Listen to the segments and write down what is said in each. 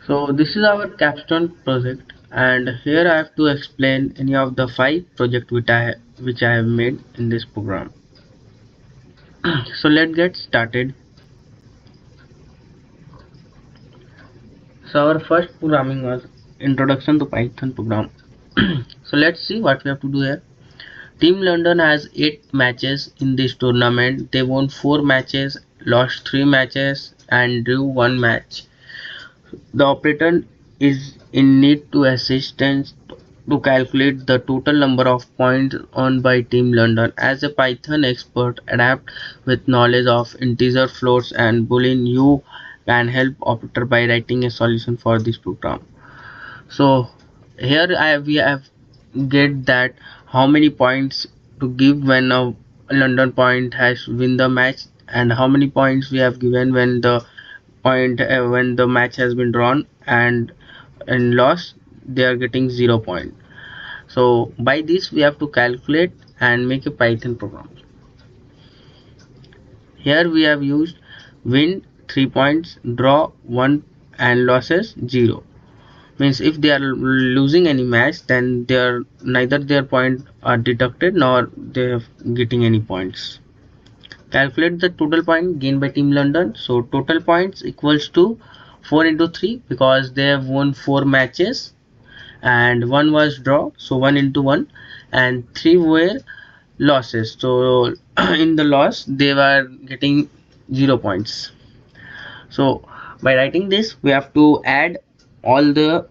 So this is our Capstone project, and here I have to explain any of the 5 projects which I have made in this program. So let's get started. So our first programming was Introduction to Python program. So let's see what we have to do here. Team London has 8 matches in this tournament. They won 4 matches, lost 3 matches, and drew 1 match. The operator is in need to assistance to calculate the total number of points earned by Team London. As a Python expert adept with knowledge of integer floats and boolean, you can help operator by writing a solution for this program. So here we have get that how many points to give when a London point has win the match, and how many points we have given when the match has been drawn and in loss they are getting 0 point. So by this we have to calculate and make a Python program. Here we have used win 3 points, draw 1, and losses 0. Means if they are losing any match, then neither their point are deducted nor they are getting any points. Calculate the total point gained by Team London. So total points equals to 4 into 3 because they have won 4 matches and 1 was draw, so 1 into 1, and 3 were losses. So in the loss they were getting 0 points. So by writing this we have to add all the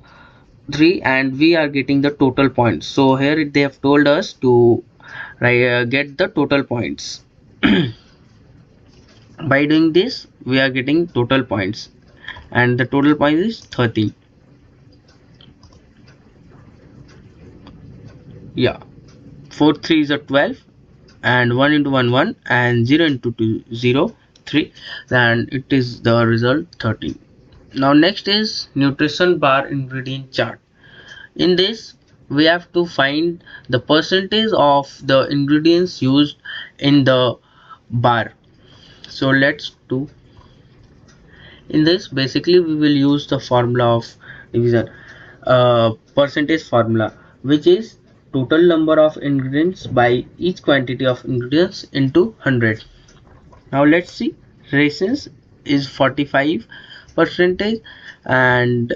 3 and we are getting the total points. So here they have told us to get the total points. By doing this we are getting total points, and the total point is 30. Yeah, 4 3 is a 12, and 1 into 1 1, and 0 into 2 0 3, and it is the result 13. Now next is nutrition bar ingredient chart. In this we have to find the percentage of the ingredients used in the bar. So let's do. In this basically we will use the formula of division, percentage formula, which is total number of ingredients by each quantity of ingredients into 100. Now let's see. Raisins is 45 percentage, and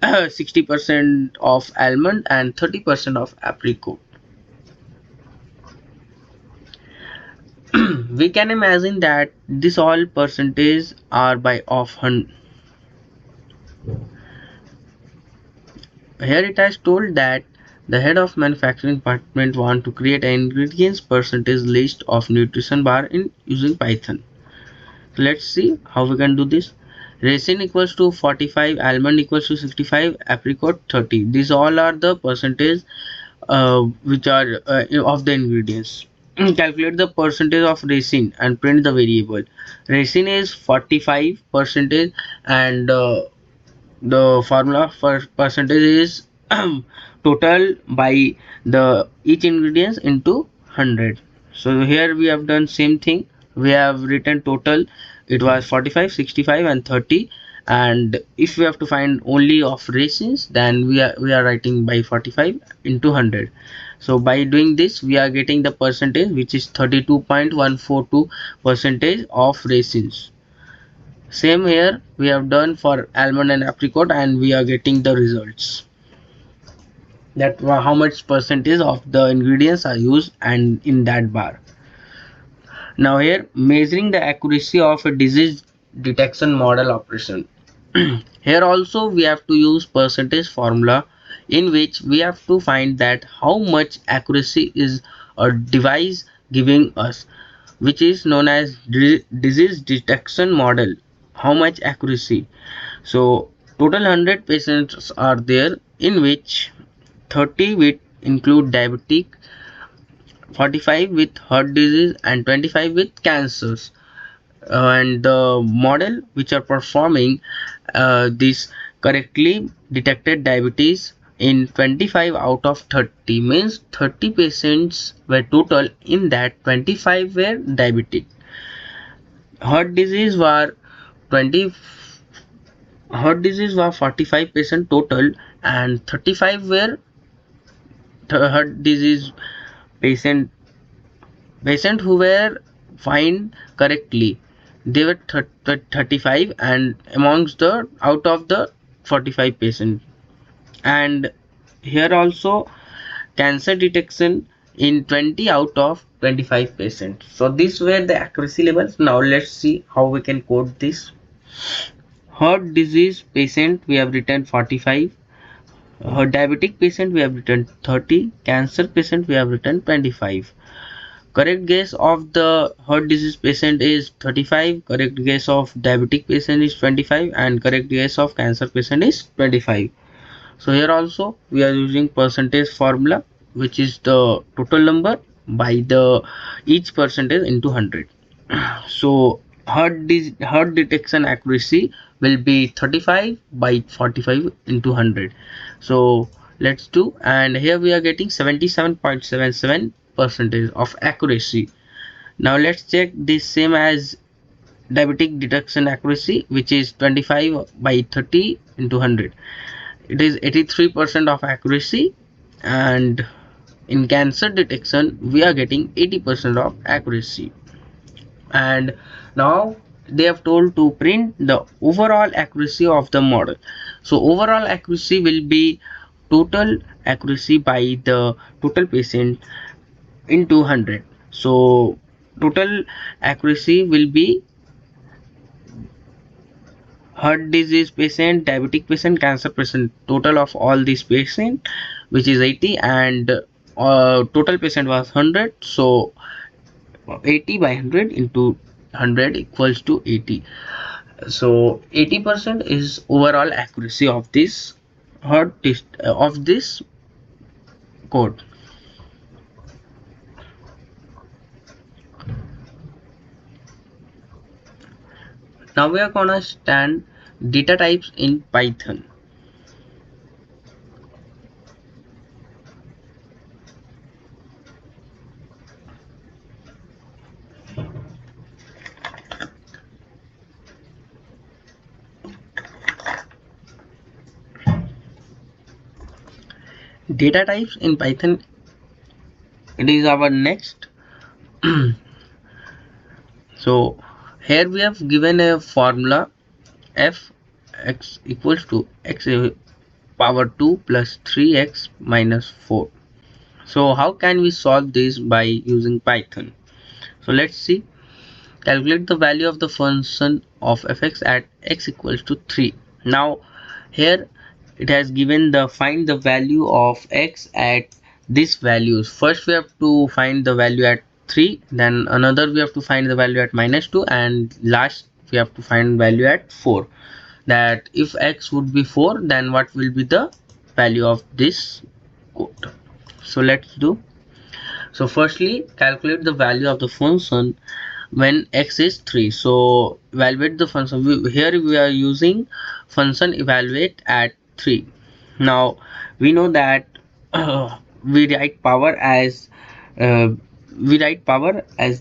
60% of almond and 30% of apricot. We can imagine that this all percentage are by of 100. Here it has told that the head of manufacturing department want to create an ingredients percentage list of nutrition bar in using Python. So let's see how we can do this. Raisin equals to 45, almond equals to 65, apricot 30. These all are the percentage which are of the ingredients. Calculate the percentage of raisin and print the variable. Raisin is 45 percentage, and the formula for percentage is total by the each ingredients into 100. So here we have done same thing. We have written total, it was 45, 65 and 30, and if we have to find only of raisins, then we are writing by 45 into 100. So by doing this we are getting the percentage, which is 32.142 percentage of raisins. Same here we have done for almond and apricot, and we are getting the results that how much percentage of the ingredients are used and in that bar. Now here measuring the accuracy of a disease detection model operation. Here also we have to use percentage formula, in which we have to find that how much accuracy is a device giving us, which is known as disease detection model. How much accuracy? So total 100 patients are there, in which 30 with include diabetic, 45 with heart disease, and 25 with cancers. And the model which are performing this correctly detected diabetes in 25 out of 30, means 30 patients were total, in that 25 were diabetic. Heart disease were 20 heart disease was 45 patient total, and 35 were heart disease patient who were fined correctly. They were 35, and amongst the out of the 45 patients. And here also cancer detection in 20 out of 25 patients. So these were the accuracy levels. Now let's see how we can code this. Heart disease patient we have written 45, diabetic patient we have written 30, cancer patient we have written 25. Correct guess of the heart disease patient is 35, correct guess of diabetic patient is 25, and correct guess of cancer patient is 25. So here also we are using percentage formula, which is the total number by the each percentage into 100. So heart detection accuracy will be 35 by 45 into 100. So let's do, and here we are getting 77.77 percentage of accuracy. Now let's check this same as diabetic detection accuracy, which is 25 by 30 into 100. It is 83% of accuracy, and in cancer detection we are getting 80% of accuracy. And now they have told to print the overall accuracy of the model. So overall accuracy will be total accuracy by the total patient into 100. So total accuracy will be heart disease patient, diabetic patient, cancer patient, total of all these patients, which is 80, and total patient was 100. So 80 by 100 into 100 equals to 80. So 80% is overall accuracy of this of this code. Now we are gonna stand data types in Python. Data types in Python, it is our next. So here we have given a formula f x equals to x power 2 plus 3x minus 4. So how can we solve this by using Python? So let's see. Calculate the value of the function of fx at x equals to 3. Now here it has given the find the value of x at these values. First we have to find the value at 3, then another we have to find the value at minus 2, and last we have to find value at 4. That if x would be 4, then what will be the value of this code? So let's do. So firstly calculate the value of the function when x is 3. So evaluate the function. Here we are using function evaluate at 3. Now we know that we write power as uh,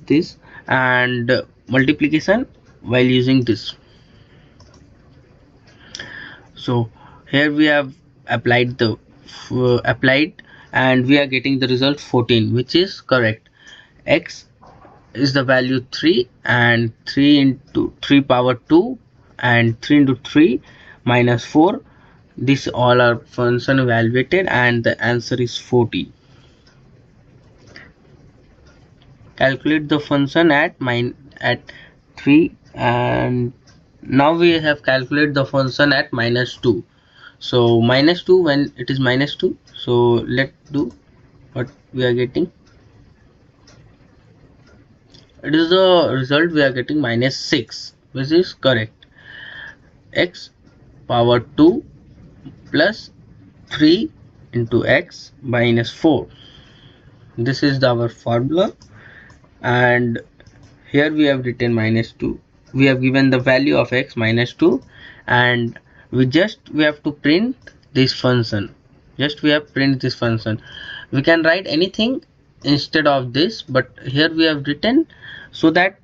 this, and multiplication while using this. So here we have applied, and we are getting the result 14, which is correct. X is the value 3, and 3 into 3 power 2 and 3 into 3 minus 4. This all are function evaluated, and the answer is 40. Calculate the function at 3, and now we have calculated the function at minus 2. So minus 2, when it is minus 2, so let's do what we are getting. It is the result we are getting minus 6, which is correct. X power 2 plus 3 into x minus 4. This is our formula, and here we have written minus 2. We have given the value of x minus 2, and we have to print this function. We have print this function. We can write anything instead of this, but here we have written so that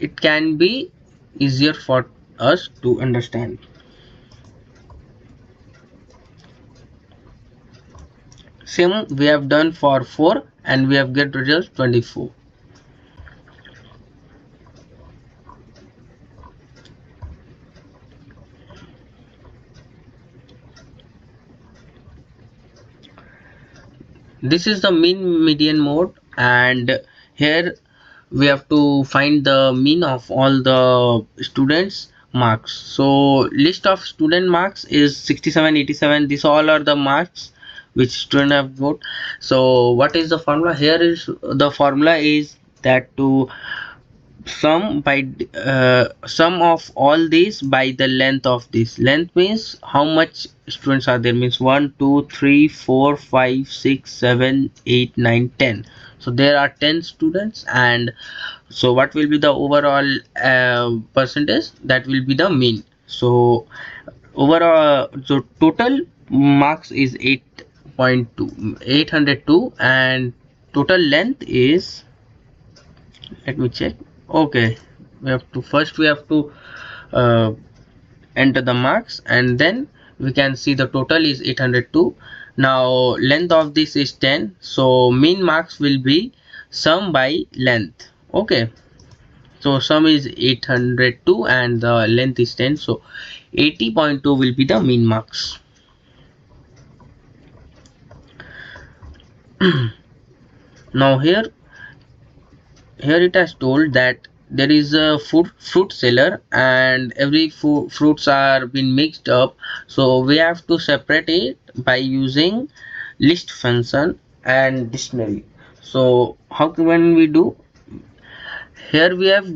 it can be easier for us to understand. Same we have done for 4 and we have get result 24. This is the mean median mode, and here we have to find the mean of all the students marks. So list of student marks is 67, 87. These all are the marks which student have got. So what is the formula? Here is the formula is that to sum of all these by the length of this. Length means how much students are there, means 1 2 3 4 5 6 7 8 9 10. So there are 10 students, and so what will be the overall percentage? That will be the mean. So overall, so total marks is 8.2 802, and total length is, let me check. Okay, we have to uh, enter the marks, and then we can see the total is 802. Now length of this is 10, so mean marks will be sum by length. Okay, so sum is 802 and the length is 10, so 80.2 will be the mean marks. Now here it has told that there is a fruit seller, and every fruits are being mixed up, so we have to separate it by using list function and dictionary. So how can we do? Here we have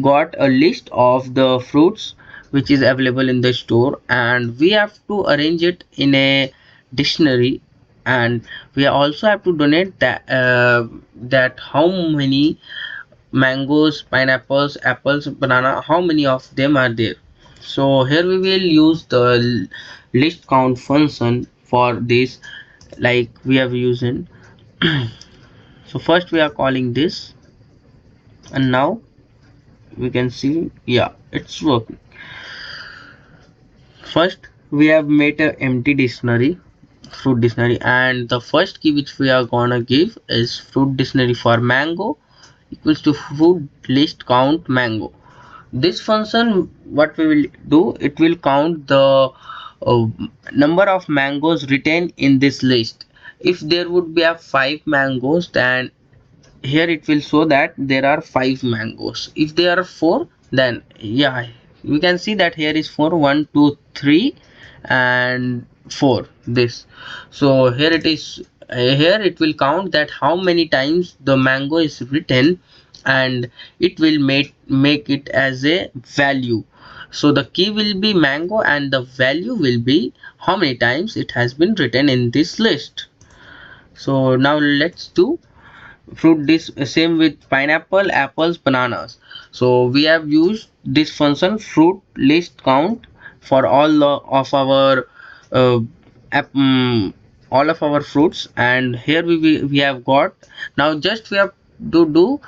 got a list of the fruits which is available in the store, and we have to arrange it in a dictionary, and we also have to donate that how many mangoes, pineapples, apples, banana, how many of them are there. So here we will use the list count function for this, like we have using. So first we are calling this, and now we can see, yeah, it's working. First we have made an empty dictionary, fruit dictionary, and the first key which we are gonna give is fruit dictionary for mango equals to fruit list count mango. This function, what we will do, it will count the uh, number of mangoes written in this list. If there would be a 5 mangoes, then here it will show that there are 5 mangoes. If there are 4, then yeah, we can see that here is 4, 1 2 3 and 4 this. So here it is, here it will count that how many times the mango is written, and it will make it as a value. So the key will be mango and the value will be how many times it has been written in this list. So now let's do fruit dish, same with pineapple, apples, bananas. So we have used this function fruit list count for of our uh, all of our fruits, and here we have got. Now just we have to do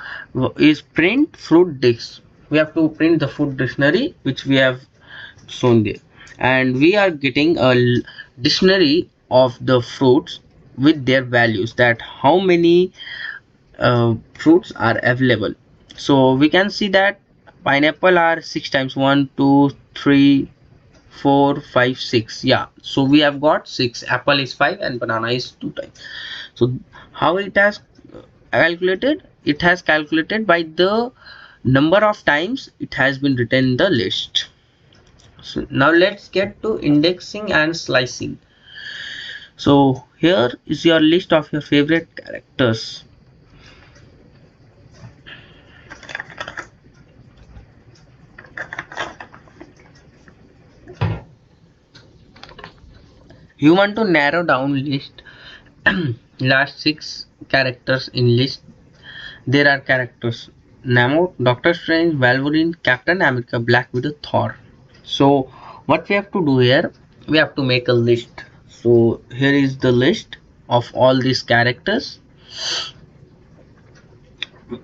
is print fruit dish. We have to print the fruit dictionary which we have shown there, and we are getting a dictionary of the fruits with their values, that how many fruits are available. So we can see that pineapple are 6 times, 1 2 3 4 5 6. Yeah, so we have got 6, apple is 5 and banana is 2 times. So how it has calculated? It has calculated by the number of times it has been written in the list. So now let's get to indexing and slicing. So here is your list of your favorite characters. You want to narrow down list last 6 characters in list. There are characters Namor, Doctor Strange, Wolverine, Captain America, Black Widow, Thor. So what we have to do here, we have to make a list. So here is the list of all these characters.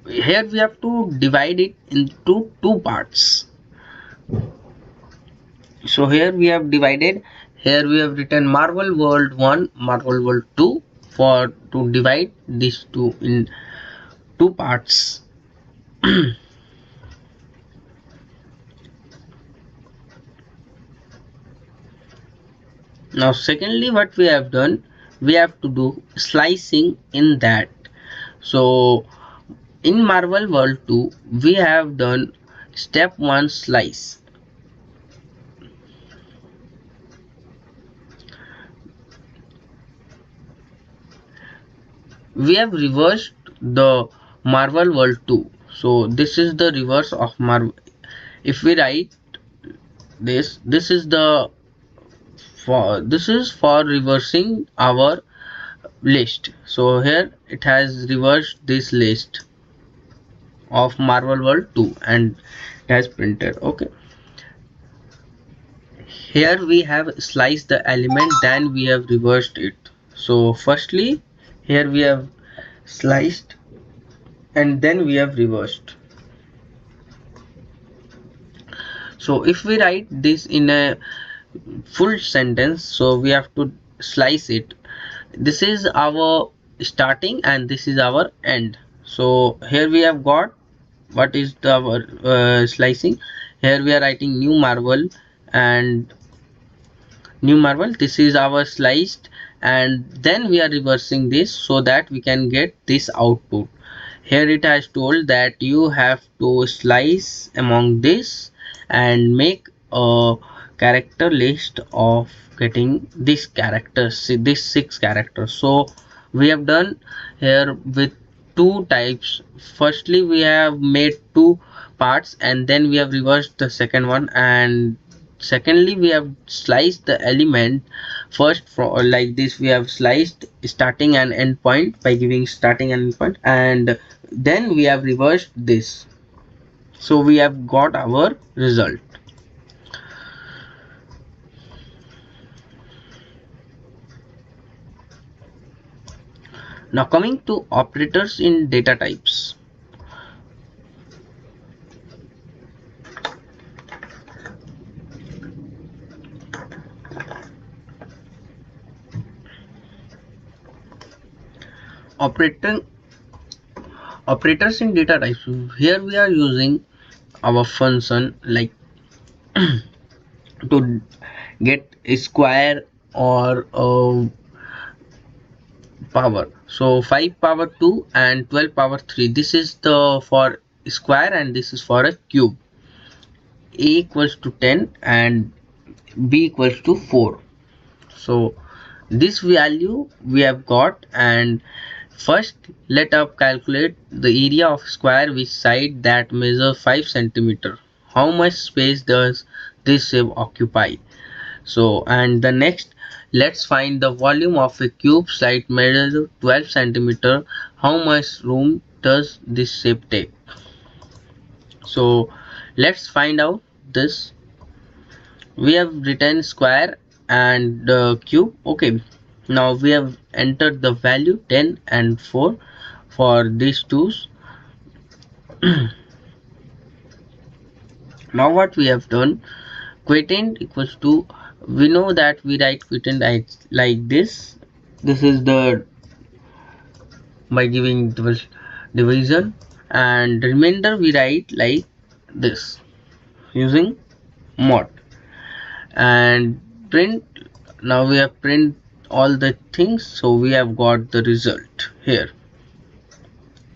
Here we have to divide it into 2 parts. So here we have divided, here we have written Marvel World 1, Marvel World 2, for to divide these two in two parts. Now secondly, what we have done, we have to do slicing in that. So in Marvel World 2 we have done step 1 slice. We have reversed the Marvel World 2. So this is the reverse of Marvel. If we write this is the this is for reversing our list. So here it has reversed this list of Marvel World 2 and it has printed. Okay, here we have sliced the element, then we have reversed it. So firstly here we have sliced and then we have reversed. So if we write this in a full sentence, so we have to slice it. This is our starting and this is our end. So here we have got what is the slicing. Here we are writing new Marvel and new Marvel, this is our sliced, and then we are reversing this so that we can get this output. Here it has told that you have to slice among this and make a character list of getting these characters, these 6 characters. So we have done here with two types. Firstly we have made two parts and then we have reversed the second one, and secondly we have sliced the element. First for like this we have sliced starting and end point by giving starting and end point, and then we have reversed this, so we have got our result. Now coming to operators in data types. Operators in data types, here we are using our function like to get a square or power. So 5 power 2 and 12 power 3, this is the for square and this is for a cube. A equals to 10 and b equals to 4. So this value we have got, and first let us calculate the area of square which side that measure 5 centimeter. How much space does this shape occupy? So and the next, let's find the volume of a cube side measure 12 centimeter. How much room does this shape take? So let's find out this. We have written square and cube. Okay, now we have entered the value 10 and 4 for these twos. Now what we have done, quotient equals to, we know that we write quotient like this. This is the by giving division, and remainder we write like this using mod and print. Now we have print all the things, so we have got the result here.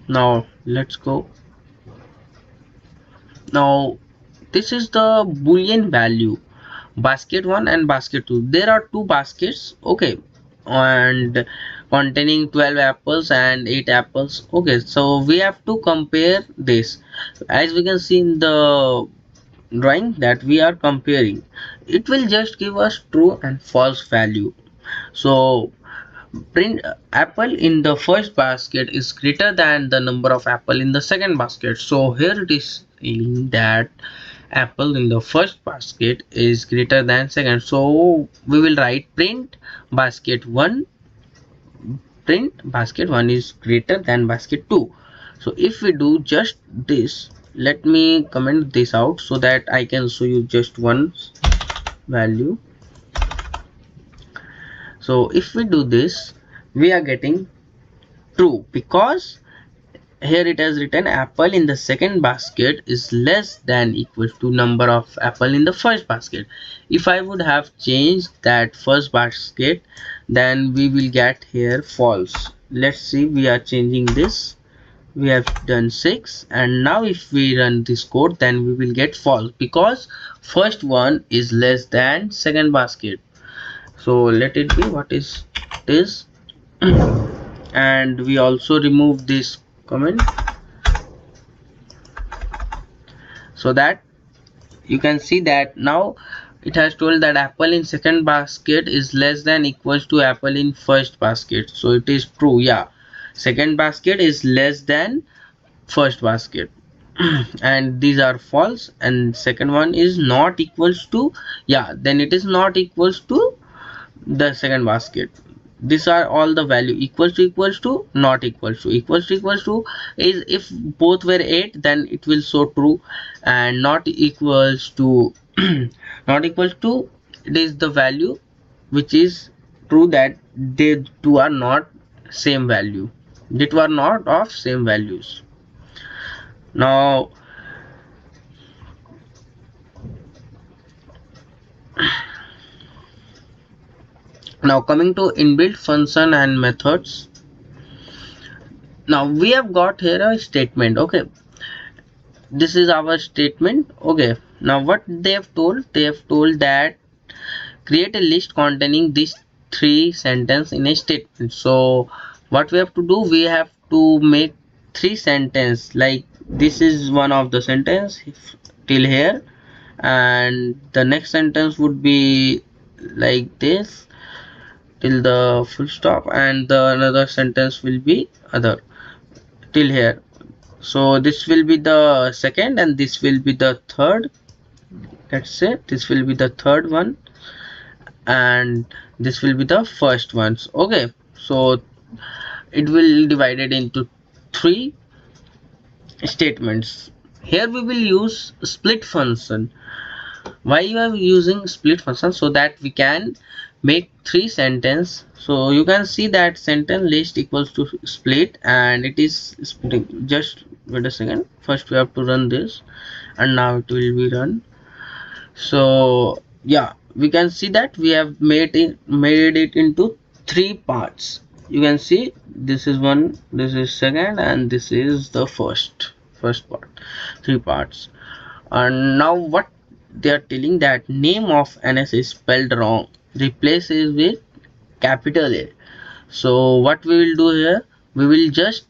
Now let's go. Now this is the boolean value, basket 1 and basket 2. There are two baskets, okay, and containing 12 apples and 8 apples. Okay, so we have to compare this. As we can see in the drawing that we are comparing, it will just give us true and false value. So print apple in the first basket is greater than the number of apple in the second basket. So here it is saying that apple in the first basket is greater than second. So we will write print basket 1 is greater than basket 2. So if we do just this, let me comment this out so that I can show you just one value. So if we do this, we are getting true, because here it has written apple in the second basket is less than equal to number of apple in the first basket. If I would have changed that first basket, then we will get here false. Let's see, we are changing this. We have done 6, and now if we run this code, then we will get false, because first one is less than second basket. So let it be what is this. And we also remove this comment, so that you can see that now it has told that apple in second basket is less than equals to apple in first basket. So it is true, yeah, second basket is less than first basket. And these are false, and second one is not equals to, yeah, then it is not equals to the second basket. These are all the value equals to not equals to is if both were 8, then it will show true, and not equals to not equals to, it is the value which is true, that they two are not same value, they two are not of same values. Now coming to inbuilt function and methods. Now we have got here a statement. Okay, this is our statement. Okay, now what they have told, that create a list containing these 3 sentences in a statement. So what we have to do, we have to make 3 sentences, like this is one of the sentence till here, and the next sentence would be like this till the full stop, and the another sentence will be other till here. So this will be the second, and this will be the third. Let's say this will be the third one, and this will be the first ones. Okay, so it will divided into 3 statements. Here we will use split function. Why you are using split function? So that we can make 3 sentences. So you can see that sentence list equals to split, and it is splitting. Just wait a second, first we have to run this, and now it will be run. So yeah, we can see that we have made it into 3 parts. You can see this is one, this is second, and this is the first part. 3 parts. And now what they are telling, that name of ns is spelled wrong, replace it with capital A. So what we will do here, we will just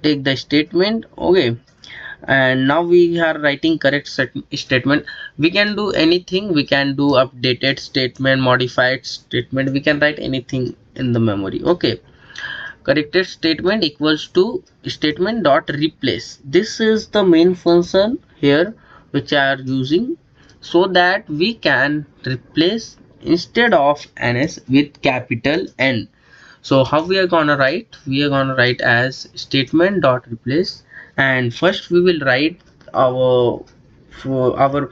take the statement. Okay, and now we are writing correct statement. We can do anything, we can do updated statement, modified statement, we can write anything in the memory. Okay, corrected statement equals to statement dot replace. This is the main function here which I are using, so that we can replace instead of ns with capital N. So how we are gonna write, we are gonna write as statement dot replace, and first we will write our for our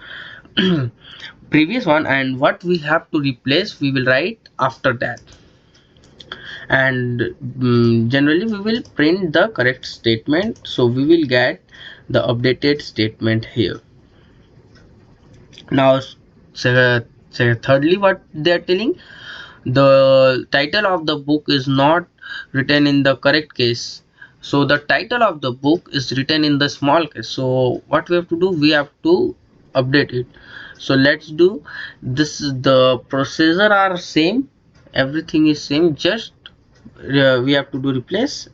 previous one, and what we have to replace we will write after that. And generally we will print the correct statement, so we will get the updated statement here. Now thirdly, what they are telling, the title of the book is not written in the correct case, so the title of the book is written in the small case. So what we have to do, we have to update it. So let's do this. The procedure are same, everything is same, just we have to do replace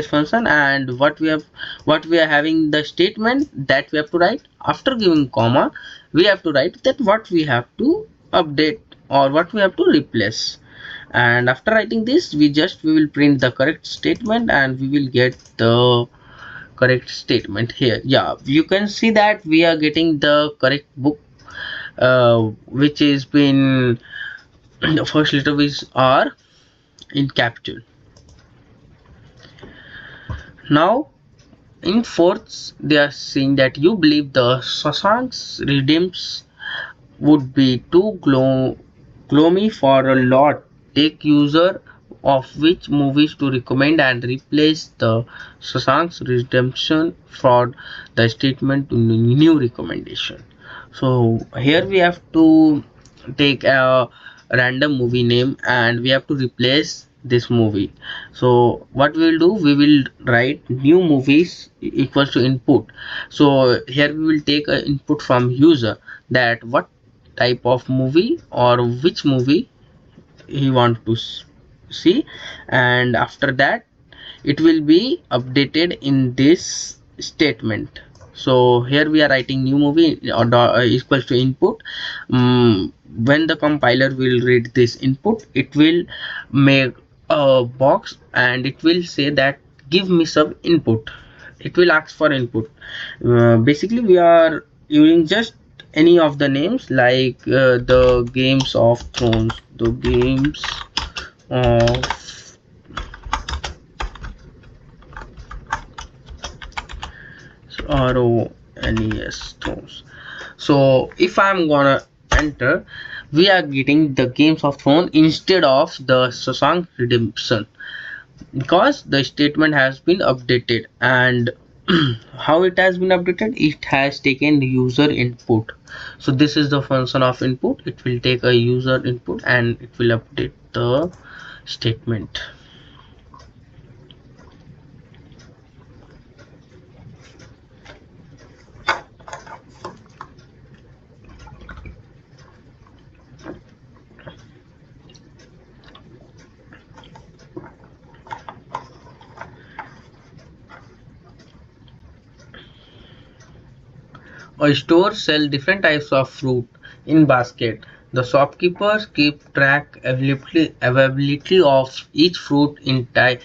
function, and what we are having the statement that we have to write after giving comma, we have to write that what we have to update or what we have to replace. And after writing this, we will print the correct statement, and we will get the correct statement here. Yeah, you can see that we are getting the correct book, which is been the first letter is R in capital. Now in fourth, they are saying that you believe the Shashank's redeems would be too gloomy for a lot. Take user of which movies to recommend and replace the Shashank's redemption for the statement to new recommendation. So here we have to take a random movie name and we have to replace this movie. So what we will do, we will write new movies equals to input. So here we will take a input from user, that what type of movie or which movie he want to see, and after that it will be updated in this statement. So here we are writing new movie or equals to input. When the compiler will read this input, it will make a box and it will say that give me some input. It will ask for input. Basically we are using just any of the names, like the games of thrones, the games of RONES Thrones. So if I'm gonna enter, we are getting the Games of Thrones instead of the Shashank Redemption, because the statement has been updated. And how it has been updated, it has taken the user input. So this is the function of input. It will take a user input and it will update the statement. A store sells different types of fruit in basket. The shopkeepers keep track availability of each fruit in types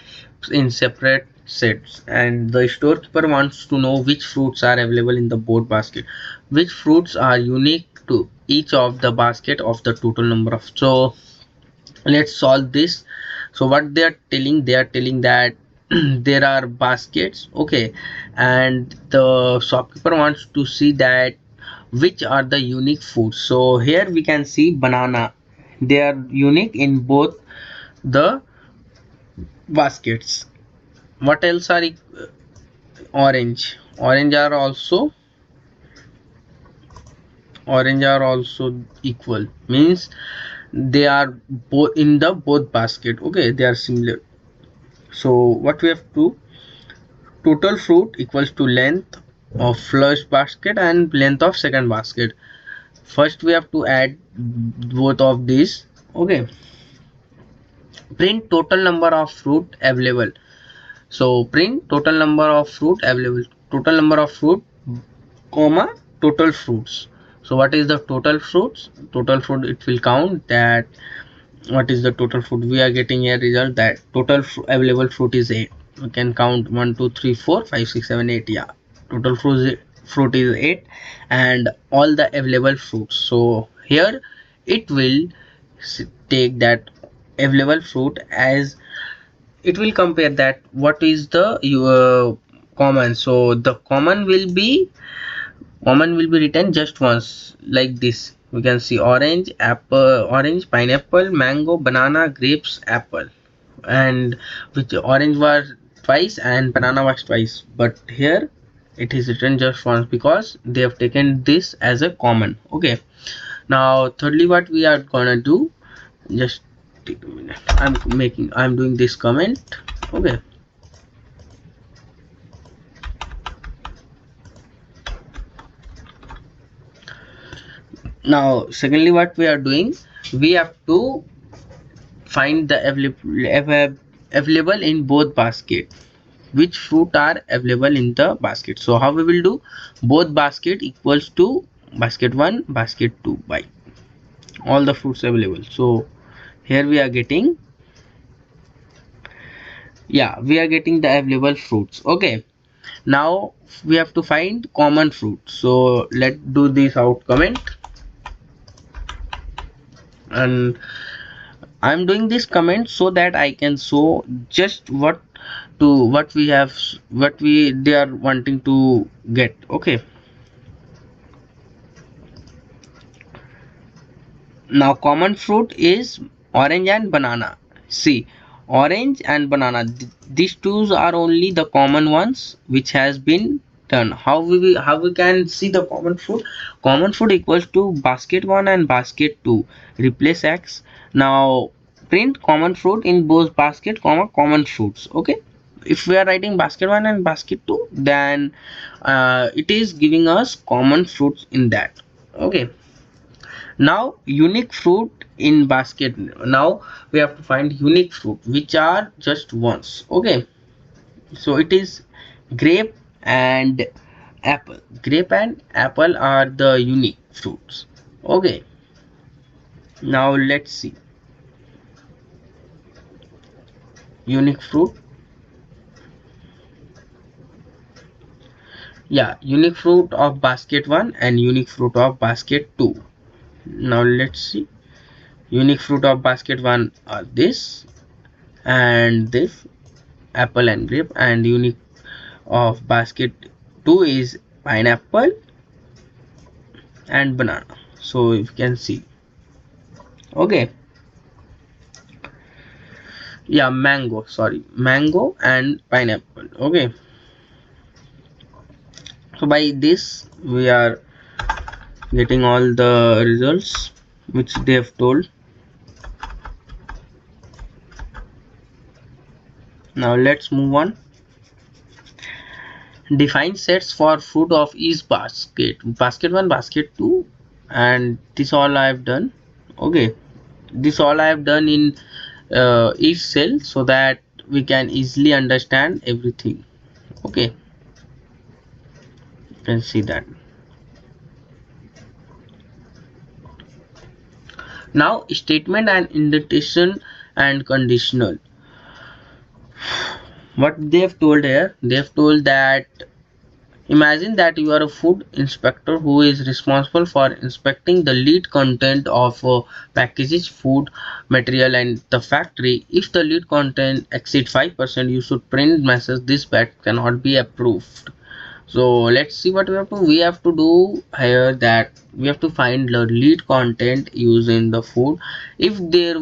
in separate sets, and the storekeeper wants to know which fruits are available in the both basket, which fruits are unique to each of the basket of the total number of. So let's solve this. So what they are telling that there are baskets, okay, and the shopkeeper wants to see that which are the unique foods. So here we can see banana, they are unique in both the baskets. What else are orange are also, orange are also equal, means they are both in the both basket, okay, they are similar. So what we have to, total fruit equals to length of first basket and length of second basket. First we have to add both of these, okay. Print total number of fruit available. So print total number of fruit available, total number of fruit, comma, total fruits. So what is the total fruits? Total fruit, it will count that what is the total fruit. We are getting a result that total available fruit is 8. We can count 1 2 3 4 5 6 7 8. Yeah, total fruit is 8 and all the available fruits. So here it will take that available fruit as, it will compare that what is the common. So the common will be written just once, like this. We can see orange, apple, orange, pineapple, mango, banana, grapes, apple, and which orange was twice and banana was twice, but here it is written just once because they have taken this as a common, okay. Now thirdly what we are gonna do, just take a minute, I'm doing this comment, okay. Now secondly what we are doing, we have to find the available in both basket, which fruit are available in the basket. So how we will do, both basket equals to basket 1 basket 2 by all the fruits available. So here we are getting, yeah, we are getting the available fruits, okay. Now we have to find common fruit. So let's do this out comment, and I'm doing this comment so that I can show just what to what we have, what we they are wanting to get, okay. Now common fruit is orange and banana. See, Orange and banana. These two are only the common ones which has been done. How we can see the common food? Common food equals to basket 1 and basket 2. Replace X. Now print common fruit in both basket comma common fruits. Okay. If we are writing basket 1 and basket 2, then it is giving us common fruits in that. Okay. Now unique fruit in basket. Now we have to find unique fruit which are just ones. Okay, so it is grape and apple. Grape and apple are the unique fruits. Okay, now let's see unique fruit. Yeah, unique fruit of basket 1 and unique fruit of basket 2. Now let's see unique fruit of basket 1 are this and this, apple and grape, and unique of basket 2 is pineapple and banana. So you can see. Okay, yeah, mango, sorry, mango and pineapple. Okay, so by this we are getting all the results which they have told. Now let's move on. Define sets for fruit of each basket. Basket 1, basket 2, and this all I have done. Okay, this all I have done in each cell so that we can easily understand everything. Okay, you can see that. Now statement and indentation and conditional. What they have told here, they have told that imagine that you are a food inspector who is responsible for inspecting the lead content of packaged food material and the factory. If the lead content exceeds 5%, you should print message this batch cannot be approved. So let's see what we have to do here, that we have to find the lead content used in the food. If there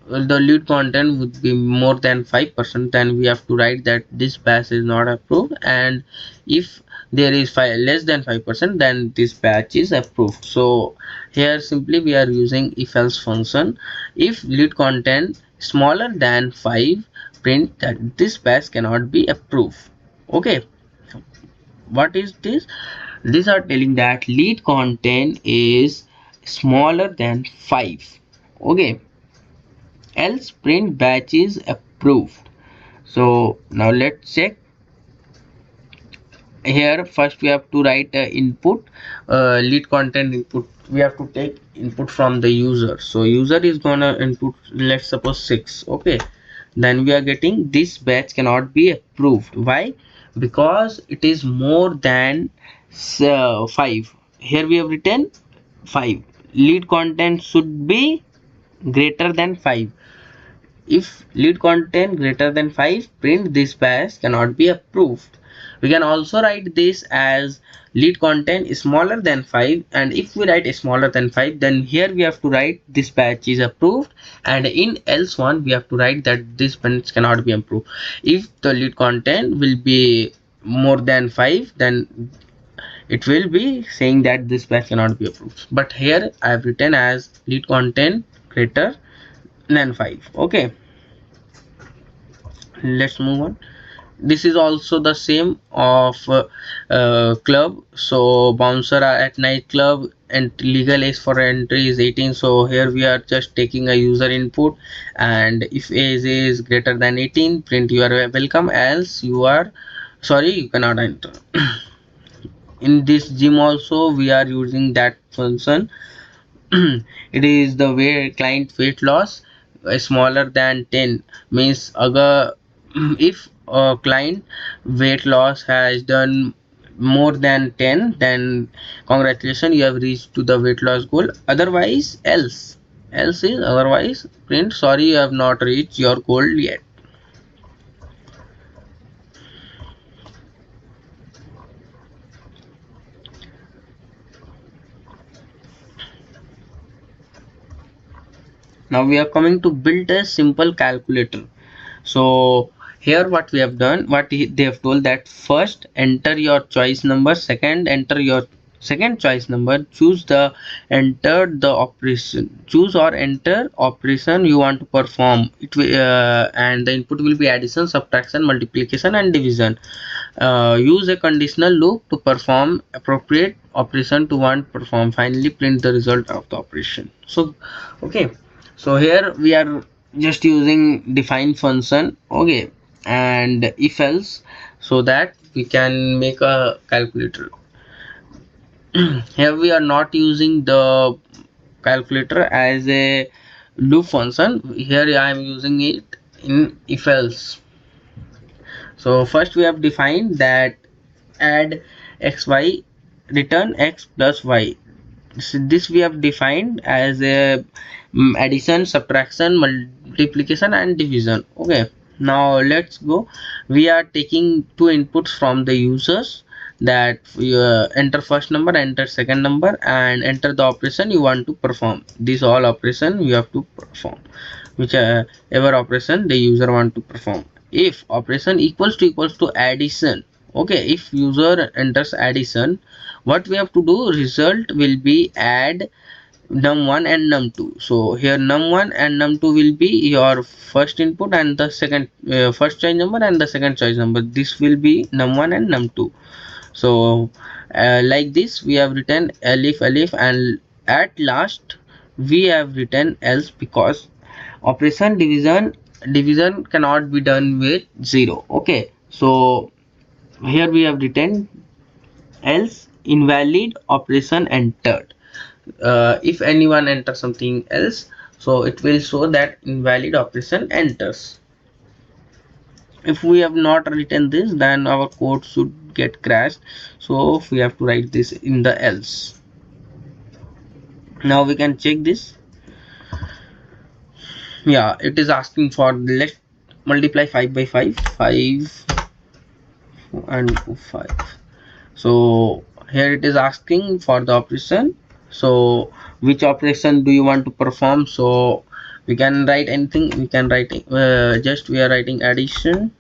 the lead content would be more than 5%, then we have to write that this batch is not approved, and if there is less than 5%, then this batch is approved. So here simply we are using if else function. If lead content smaller than 5, print that this batch cannot be approved. Okay, what is this? These are telling that lead content is smaller than 5. Okay, else print batch is approved. So now let's check. Here first we have to write input, lead content input. We have to take input from the user. So user is gonna input, let's suppose 6. Okay, then we are getting this batch cannot be approved. Why? Because it is more than 5. Here we have written 5. Lead content should be greater than 5. If lead content greater than 5, print this batch cannot be approved. We can also write this as lead content is smaller than 5, and if we write smaller than 5, then here we have to write this batch is approved, and in else one we have to write that this batch cannot be approved. If the lead content will be more than 5, then it will be saying that this batch cannot be approved, but here I have written as lead content greater than 5. Okay, let's move on. This is also the same of club. So bouncer are at night club and legal age for entry is 18. So here we are just taking a user input, and if age is greater than 18, print you are welcome, else you are sorry, you cannot enter. In this gym also we are using that function. It is the way client weight loss smaller than 10 means agar if a client weight loss has done more than 10, then congratulations, you have reached to the weight loss goal. Otherwise else is otherwise print sorry, you have not reached your goal yet. Now we are coming to build a simple calculator. So here what we have done, they have told that first enter your choice number, second enter your second choice number, enter the operation, choose or enter operation you want to perform. And the input will be addition, subtraction, multiplication and division. Use a conditional loop to perform appropriate operation to want perform. Finally print the result of the operation. So okay, so here we are just using define function, okay, and if else, so that we can make a calculator. Here we are not using the calculator as a loop function. Here I am using it in if else. So first we have defined that add xy, return x plus y. So this we have defined as a addition, subtraction, multiplication and division. Okay, now let's go. We are taking two inputs from the users, that you enter first number, enter second number and enter the operation you want to perform. These all operation you have to perform, whichever operation the user want to perform. If operation equals to addition, okay, if user enters addition, what we have to do, result will be add num1 and num2. So here num1 and num2 will be your first input and the second first choice number and the second choice number. This will be num1 and num2. So like this we have written elif and at last we have written else, because operation division cannot be done with 0. Okay, so here we have written else invalid operation entered. If anyone enters something else, so it will show that invalid operation enters. If we have not written this, then our code should get crashed. So we have to write this in the else. Now we can check this. Yeah, it is asking for, let's multiply 5 by 5, 5 and 5. So here it is asking for the operation. So which operation do you want to perform? So we can write anything. We can write just we are writing addition,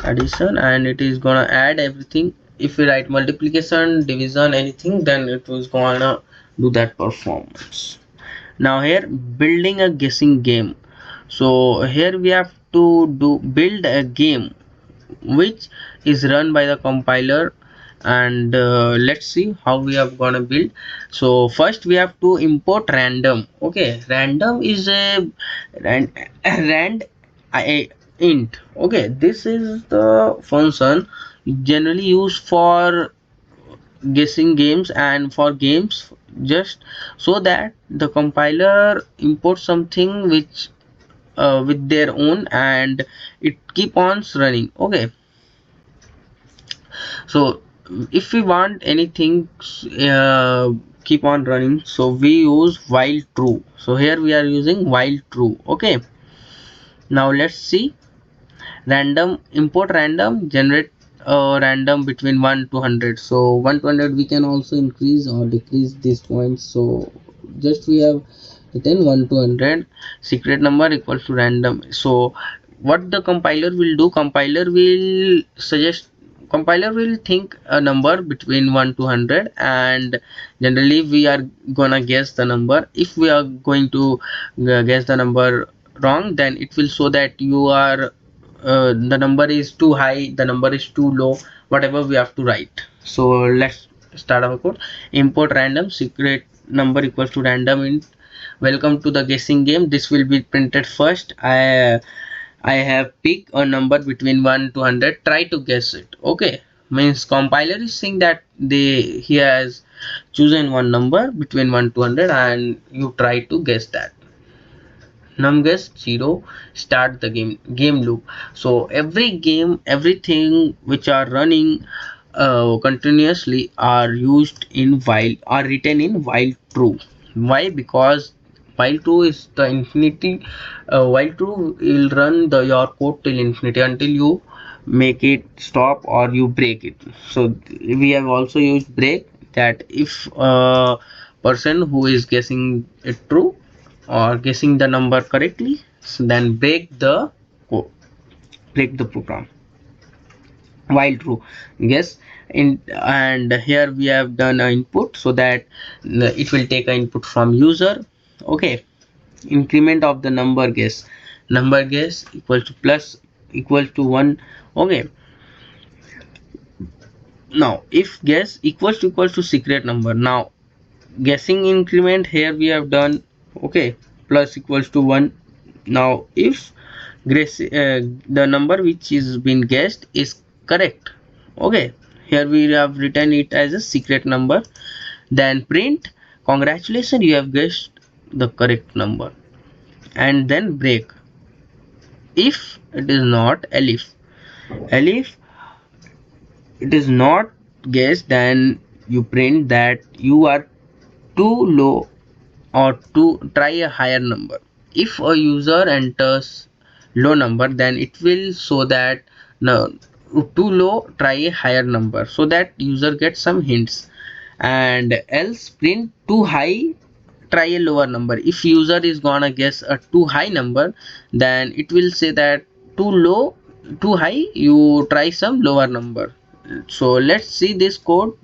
and it is gonna add everything. If we write multiplication, division, anything, then it was gonna do that performance. Now here building a guessing game. So here we have to build a game which is run by the compiler, and let's see how we are gonna build. So first we have to import random. Okay, random is a rand int. Okay, this is the function generally used for guessing games and for games, just so that the compiler imports something which with their own, and it keep on running. Okay, so if we want anything keep on running, so we use while true. So here we are using while true. Okay, now let's see. Random, import random, generate random between 1 to 100. So 1 to 100 we can also increase or decrease these points. So just we have written 1 to 100, secret number equals to random. So what the compiler will do, compiler will think a number between 1 to 100, and generally we are gonna guess the number. If we are going to guess the number wrong, then it will show that you are the number is too high, the number is too low, whatever we have to write. So let's start our code. Import random, secret number equals to random int. Welcome to the guessing game. This will be printed first. I have picked a number between 1 to 100. Try to guess it. Okay, means compiler is saying that he has chosen one number between 1 to 100, and you try to guess that. Numguess 0, start the game loop. So everything which are running continuously are used in while, are written in while true. Why? Because while true is the infinity. While true will run your code till infinity, until you make it stop or you break it. So we have also used break, that if a person who is guessing it true, or guessing the number correctly, so then break the program. While true, guess in, and here we have done an input, so that it will take an input from user. Okay, increment of the number guess equals to plus equals to 1. Okay, now if guess equals to secret number, now guessing increment here we have done. Okay, plus equals to 1. Now if the number which is been guessed is correct, okay, here we have written it as a secret number, then print congratulations, you have guessed the correct number, and then break. If it is not elif it is not guessed, then you print that you are too low or to try a higher number. If a user enters low number, then it will show that no, too low, try a higher number, so that user gets some hints. And else print too high, try a lower number. If user is gonna guess a too high number, then it will say that too low, too high, you try some lower number. So let's see this code,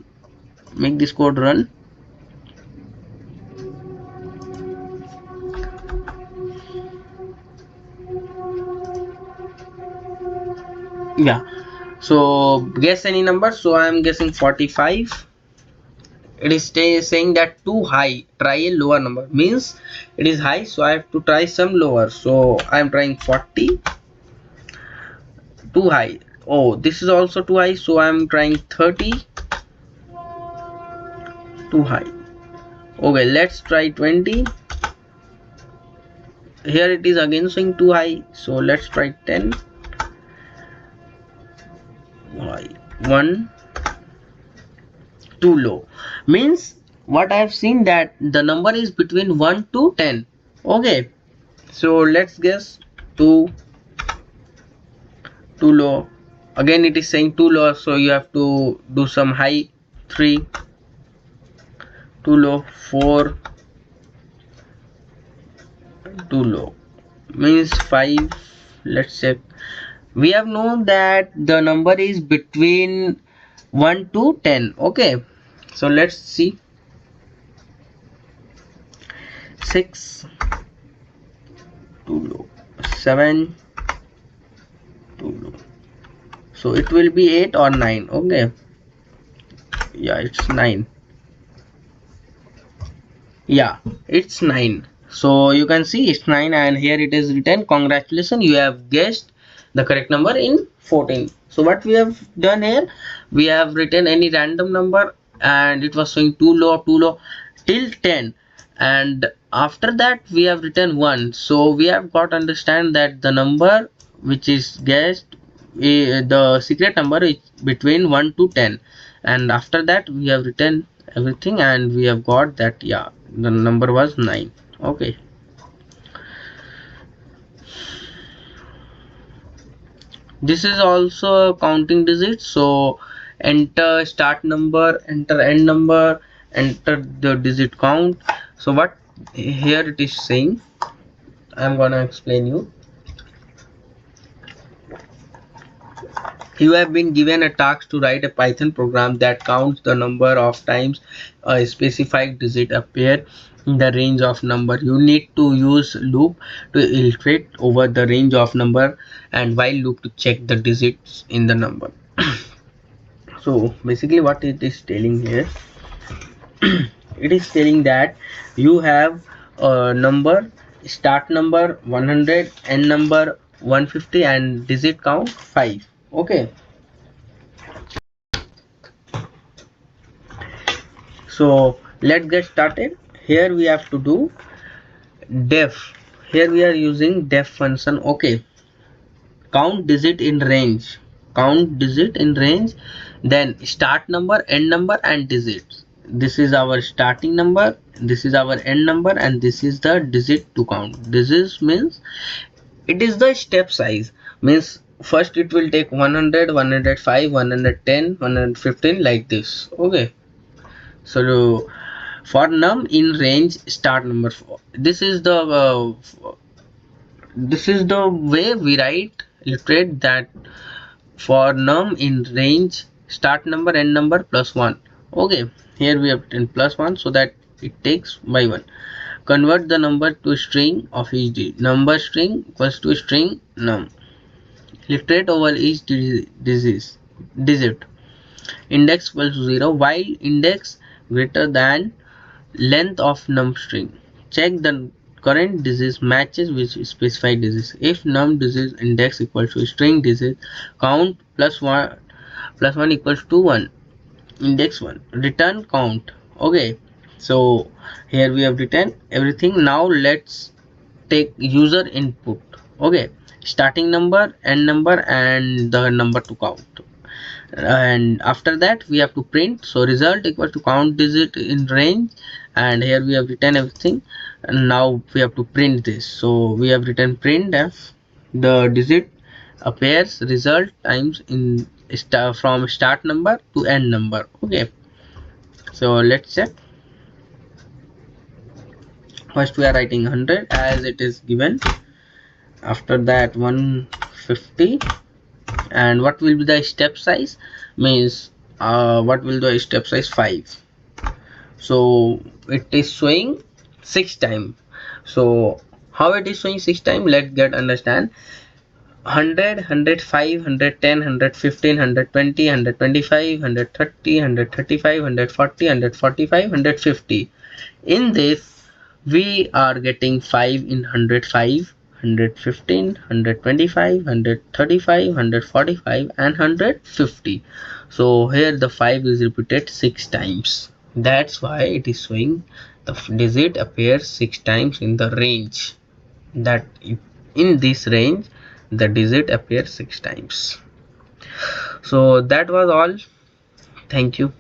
make this code run. Yeah, so guess any number, so I am guessing 45. It is saying that too high, try a lower number, means it is high, so I have to try some lower, so I am trying 40. Too high, oh this is also too high, so I am trying 30. Too high, okay, let's try 20. Here it is again saying too high, so let's try 10. High, 1. Too low, means what I have seen that the number is between 1 to 10. Okay, so let's guess 2. Too low, again it is saying too low, so you have to do some high. 3. Too low. 4. Too low, means 5. Let's check, we have known that the number is between 1 to 10. Okay, so let's see. 6. Too low. 7. Too low, so it will be 8 or 9. Okay, yeah, it's 9. Yeah, it's 9, so you can see it's 9, and here it is written congratulations, you have guessed the correct number in 14. So what we have done here, we have written any random number, and it was showing too low till 10, and after that we have written 1, so we have got understand that the number which is guessed, the secret number is between 1 to 10, and after that we have written everything, and we have got that, yeah, the number was 9. Okay, this is also a counting digit, so enter start number, enter end number, enter the digit count. So what here it is saying, I'm gonna explain you. You have been given a task to write a Python program that counts the number of times a specified digit appear in the range of number. You need to use loop to iterate over the range of number, and while loop to check the digits in the number. So basically what it is telling here, it is telling that you have a number, start number 100, end number 150, and digit count 5. Okay, so let's get started. Here we have to do def, here we are using def function. Okay, count digit in range, then start number, end number, and digits. This is our starting number, this is our end number, and this is the digit to count. This is means it is the step size, means first it will take 100, 105, 110, 115, like this. Okay, so For num in range start number, this is the way we write iterate that for num in range start number end number plus 1. Okay, here we have written plus 1 so that it takes by 1. Convert the number to string of each digit. Number string equals to string num. Iterate over each digit. Index equals to 0 while index greater than length of num string. Check the current digit matches with specified digits. If num digit index equals to string digit count plus 1 equals to 1, index 1, return count. Okay, so here we have written everything. Now let's take user input. Okay, starting number, end number, and the number to count. And after that we have to print, so result equal to count digit in range, and here we have written everything. And now we have to print this, so we have written print f the digit appears result times in from start number to end number. Okay, so let's check. First we are writing 100 as it is given, after that 150, and what will be the step size means what will the step size 5. So it is showing 6 time. So how it is showing 6 time, let's get understand. 100, 105, 110, 115, 120, 125, 130, 135, 140, 145, 150. In this we are getting 5 in 105, 115, 125, 135, 145 and 150. So here the 5 is repeated 6 times. That's why it is showing the digit appears 6 times in the range, that in this range the digit appears 6 times. So that was all. Thank you.